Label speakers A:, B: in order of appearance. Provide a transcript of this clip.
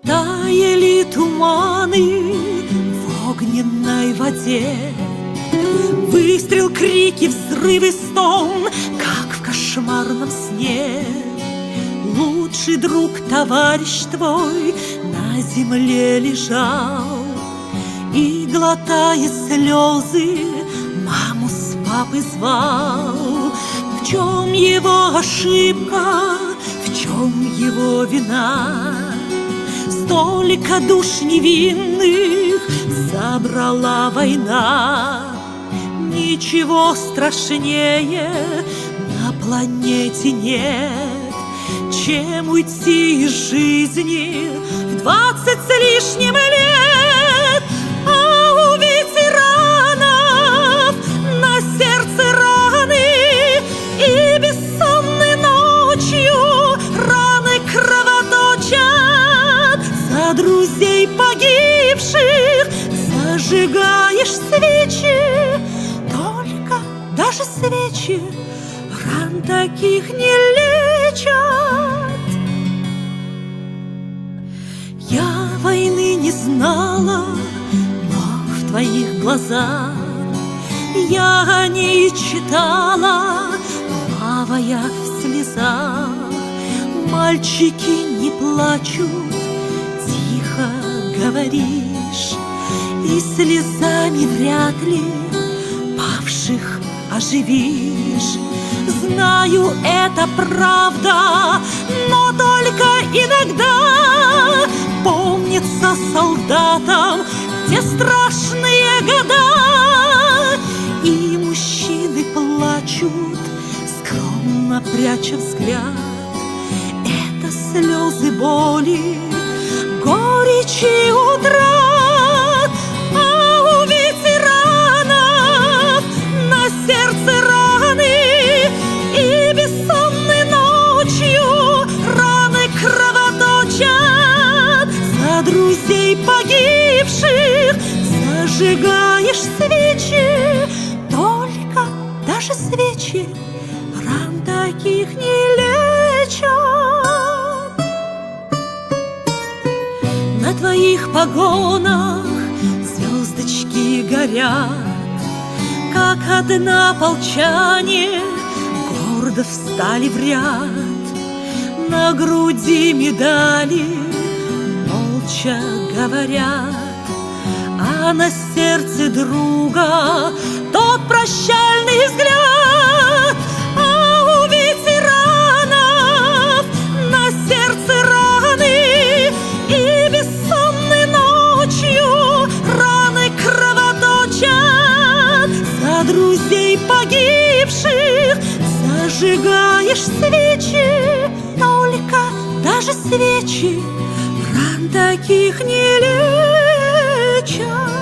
A: Таяли туманы в огненной воде, выстрел, крики, взрывы, стон, как в кошмарном сне. Лучший друг, товарищ твой на земле лежал и, глотая слезы, маму с папой звал. В чем его ошибка, в чем его вина? Столько душ невинных забрала война. Ничего страшнее на планете нет, чем уйти из жизни в 20 с лишним лет. А у ветеранов на сердце раны, и бессонной ночью раны кровоточат. За друзей погибших зажигаешь свечи, только даже свечи ран таких не лечат. Я войны не знала, но в твоих глазах я о ней читала, плавая в слезах. Мальчики не плачут, тихо говоришь, и слезами вряд ли павших оживишь. Знаю, это правда, но только иногда помнится солдатам те страшные года. И мужчины плачут, скромно пряча взгляд. Это слезы боли, горечи утрат. А у ветеранов на сердце раны, и бессонной ночью раны кровоточат. За друзей погибших зажигаешь свечи, только даже свечи ран таких не лечат. На твоих погонах звездочки горят, как одна полчане гордо встали в ряд. На груди медали молча говорят, а на сердце друга тот прощальный взгляд. А у ветеранов на сердце раны, и бессонной ночью раны кровоточат. За друзей погибших зажигаешь свечи, только даже свечи ран таких не лечат.